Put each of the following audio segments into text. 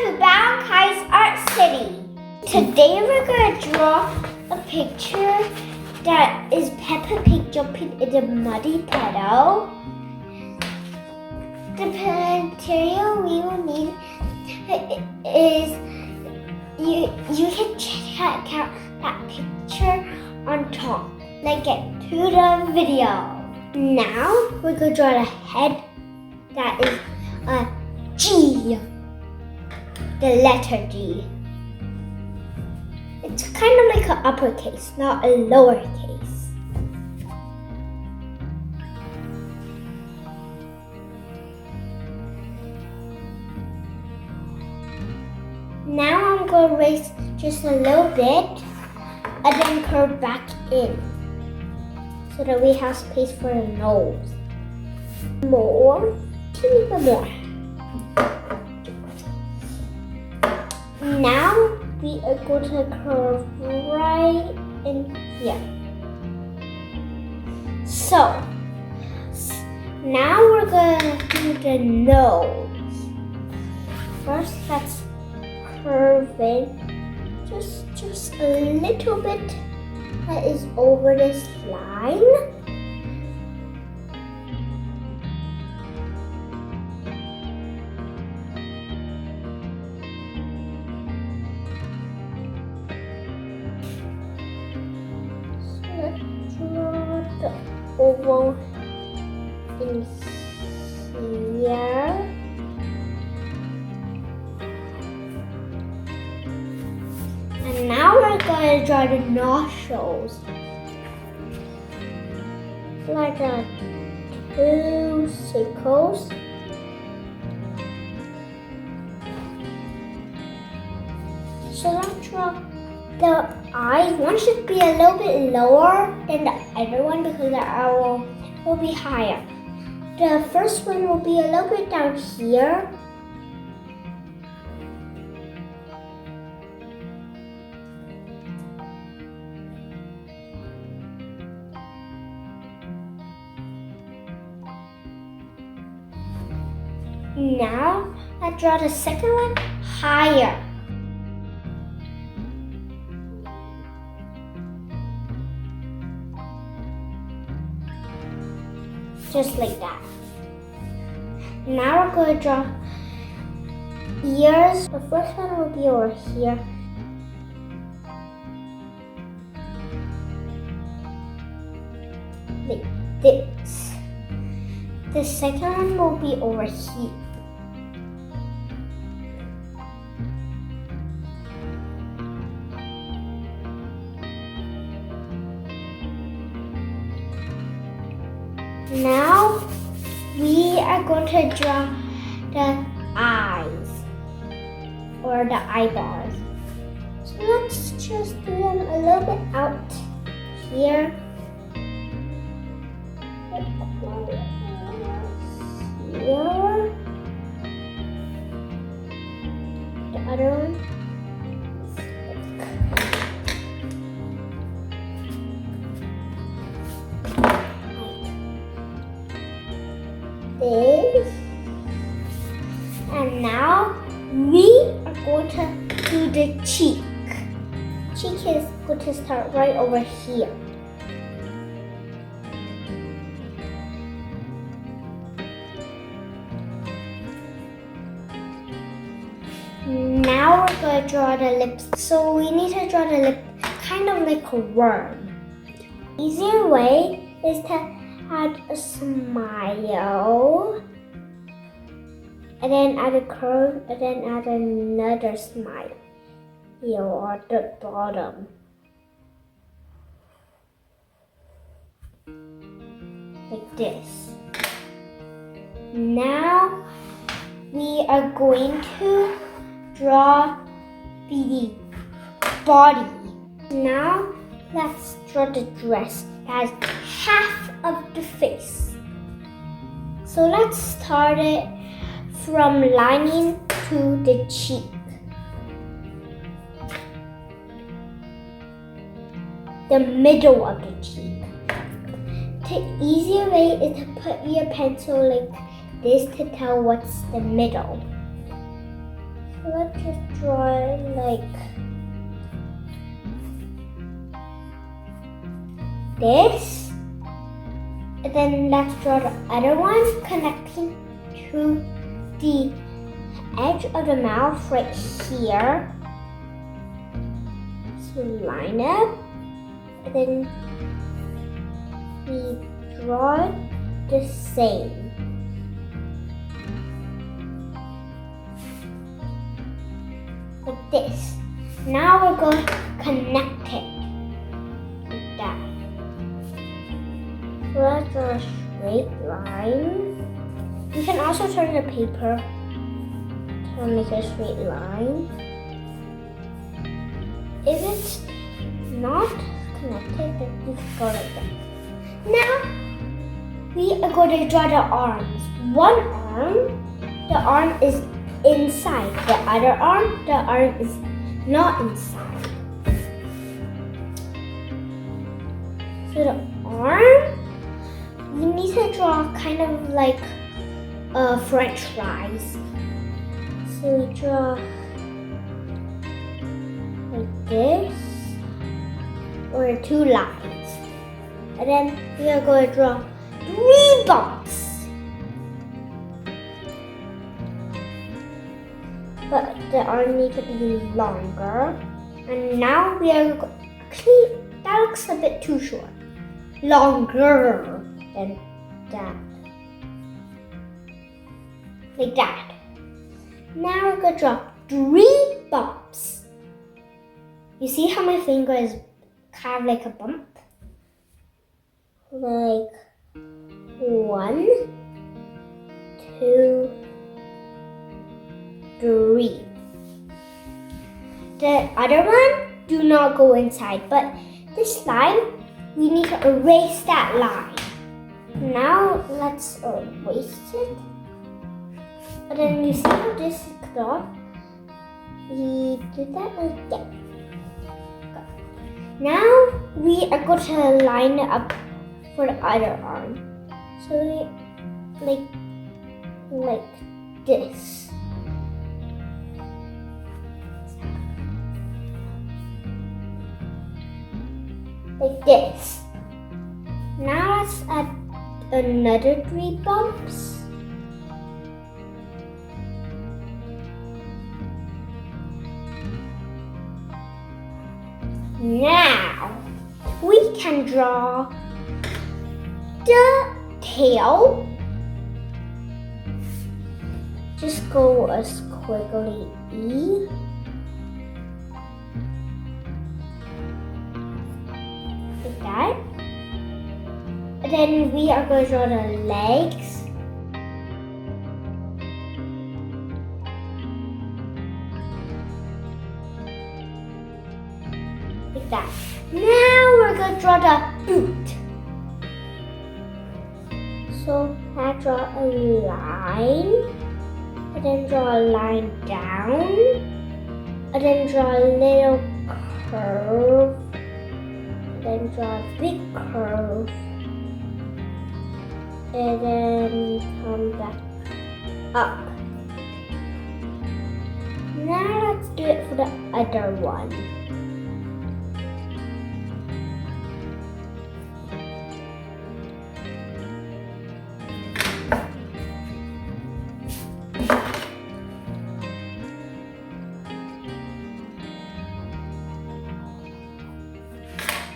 to Kai's Art City. Today we're going to draw a picture that is Peppa Pig jumping in a muddy puddle. The material we will need is, you can check out that picture on top. Let's get to the video. Now we're going to draw the head that is a G. The letter G. It's kind of like an uppercase, not a lowercase. Now I'm going to raise just a little bit and then curve back in so that we have space for the nose. More, teeny bit more. Now we are going to curve right in here. So now we're going to do the nose. First, let's curve it just a little bit that is over this line. Draw the oval in here. And now we're going to draw the nostrils. Like two circles. So let's draw the eyes. One should be a little bit lower than the other one because the eye will be higher. The first one will be a little bit down here. Now I draw the second one higher. Just like that. Now we're going to draw ears. The first one will be over here. Like this. The second one will be over here. Now we are going to draw the eyes or the eyeballs. So let's just do them a little bit out here. Here. The other one. This. And now we are going to do the cheek. Cheek is going to start right over here. Now we're going to draw the lips. So we need to draw the lip kind of like a worm. Easier way is to add a smile, and then add a curve, and then add another smile here at the bottom. Like this. Now we are going to draw the body. Now let's draw the dress as half of the face. So let's start it from lining to the cheek. The middle of the cheek. The easier way is to put your pencil like this to tell what's the middle. let's just draw it like this. And then let's draw the other one connecting to the edge of the mouth right here. So line up. And then we draw the same. Like this. Now we're going to connect it like that. So let's draw a straight line. You can also turn the paper to make a straight line. If it's not connected, then you can go like that. Now we are going to draw the arms. One arm, the arm is inside. The other arm, the arm is not inside. So the arm, we need to draw kind of like French fries. So we draw like this, or 2 lines. And then we are going to draw 3 bumps. But the arm needs to be longer. And now we are actually, that looks a bit too short. Longer than that. Like that. Now we're going to draw 3 bumps. You see how my finger is kind of like a bump? Like 1, 2, 3. The other one, do not go inside. But this line, we need to erase that line. Now let's erase it. And then you see how this is cut off? We do that like that. Now we are going to line it up for the other arm. So we like this. Like this. Now let's add another 3 bumps. Now we can draw the tail. Just go a squiggly E. Like that. And then we are going to draw the legs. Like that. Now we're going to draw the boot. So I draw a line, and then draw a line down, and then draw a little curve, and then draw a big curve, and then come back up. Now let's do it for the other one.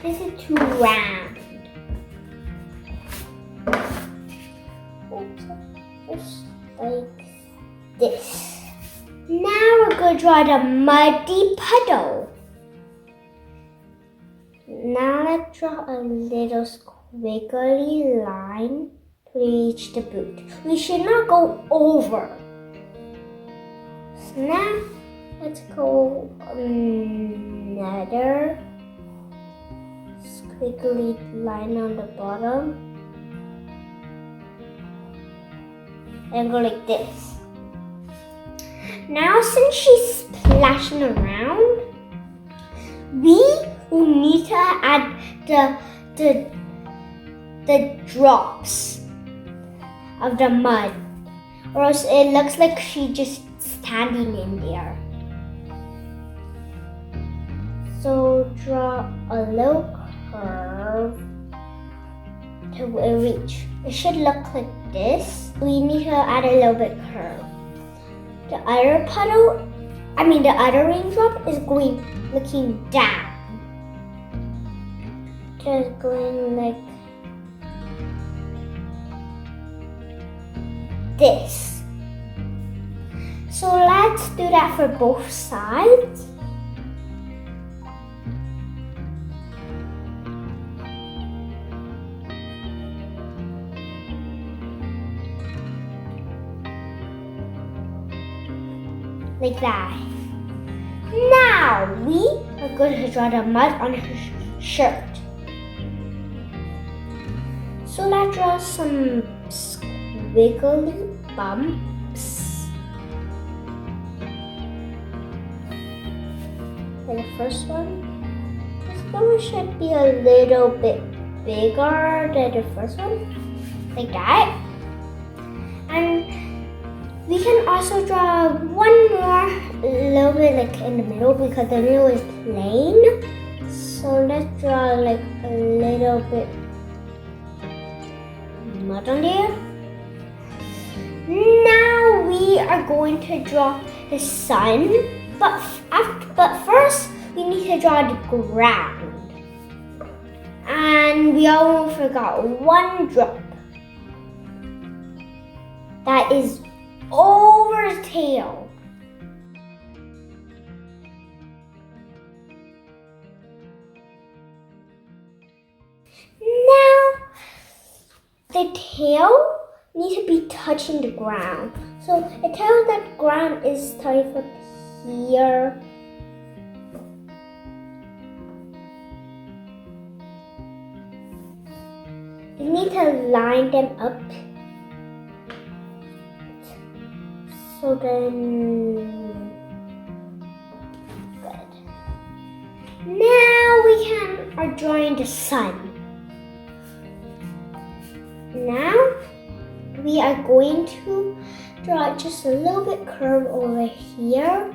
This is too round. Oops, just like this. Now we're going to draw the muddy puddle. Now let's draw a little squiggly line to reach the boot. We should not go over. So now let's go another squiggly line on the bottom and go like this. Now since she's splashing around, we will need to add the drops of the mud, or else it looks like she just standing in there. So draw a little curve to reach. It should look like this. We need to add a little bit curve. The other the other raindrop is looking down. Just going like this. So let's do that for both sides. Like that. Now we are going to draw the mud on her shirt. So let's draw some squiggly bumps. And the first one, this one should be a little bit bigger than the first one, like that. And we can also draw one more little bit like in the middle because the middle is plain. So let's draw like a little bit mud on there. Now we are going to draw the sun, but first we need to draw the ground. And we almost forgot one drop. That is over the tail. Now the tail needs to be touching the ground. So it tells that the ground is starting from here. You need to line them up. So then, good. Now we are drawing the sun. Now we are going to draw just a little bit curve over here.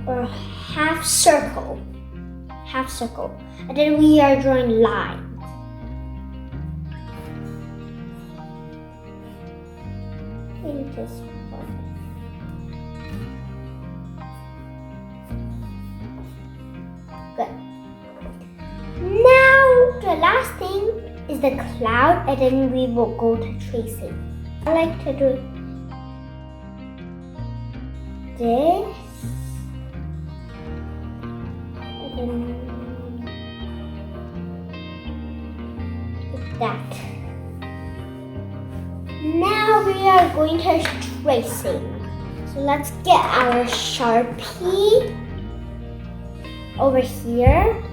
Or half circle. And then we are drawing lines. In this one. Good. Now the last thing is the cloud, and then we will go to tracing. I like to do this, and then like that. Now we are going to tracing. So let's get our Sharpie over here.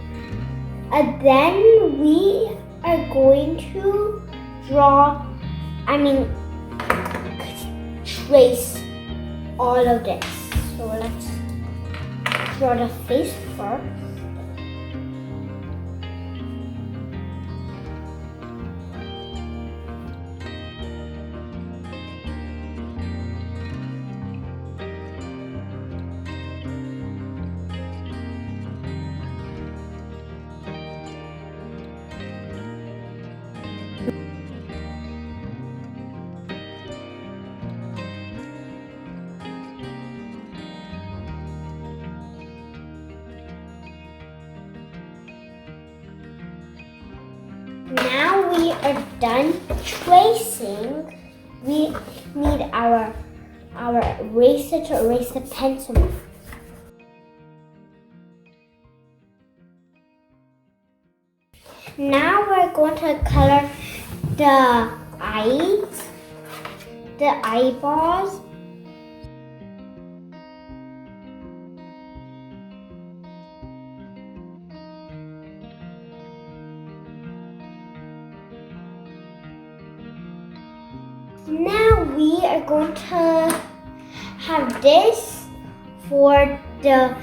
And then we are going to trace all of this. So let's draw the face first. Now we are done tracing. We need our eraser to erase the pencil. Now we're going to color the eyes, the eyeballs. Now we are going to have this for the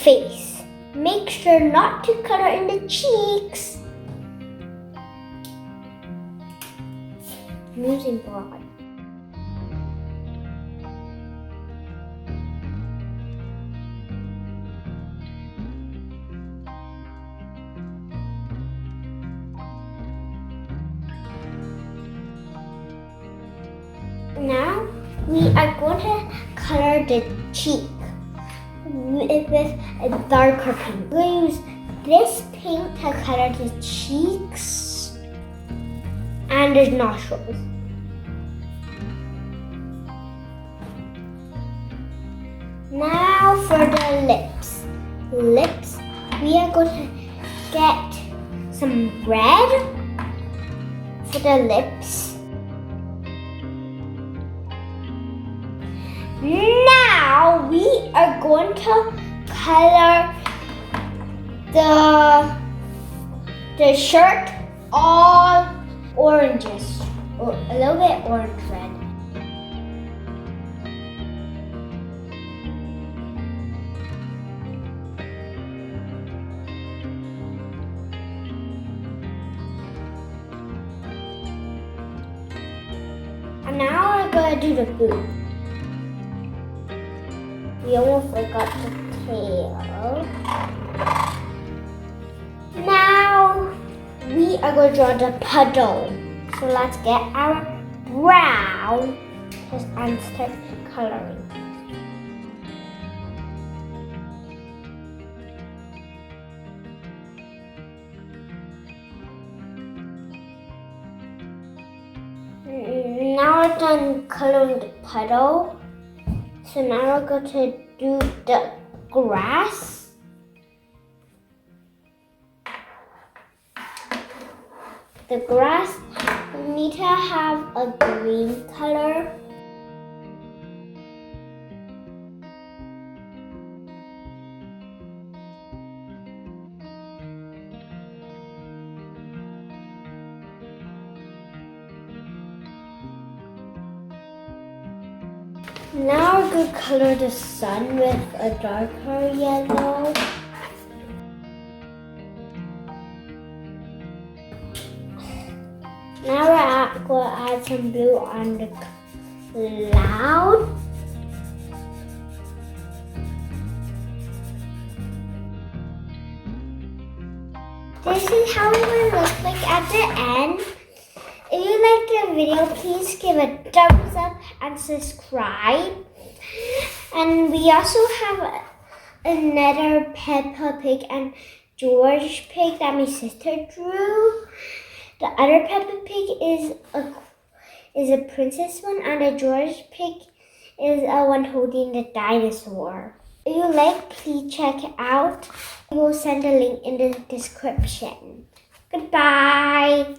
face. Make sure not to color in the cheeks. moving board. Now we are going to color the cheek with a darker pink. We're going to use this pink to color the cheeks and the nostrils. Now for the lips. We are going to get some red for the lips. Now we are going to color the shirt all oranges, or a little bit orange red. And now we're going to do the boot. We almost forgot the tail. Now we are going to draw the puddle. So let's get our brown and start coloring. Now we're done coloring the puddle. So now we're going to do the grass. The grass need to have a green color. Now we're going to color the sun with a darker yellow. Now we're going to add some blue on the cloud. This is how it will look like at the end. If you like the video, please give a thumbs up and subscribe. And we also have another Peppa Pig and George Pig that my sister drew. The other Peppa Pig is a princess one, and the George Pig is a one holding the dinosaur. If you like, please check it out. We will send a link in the description. Goodbye.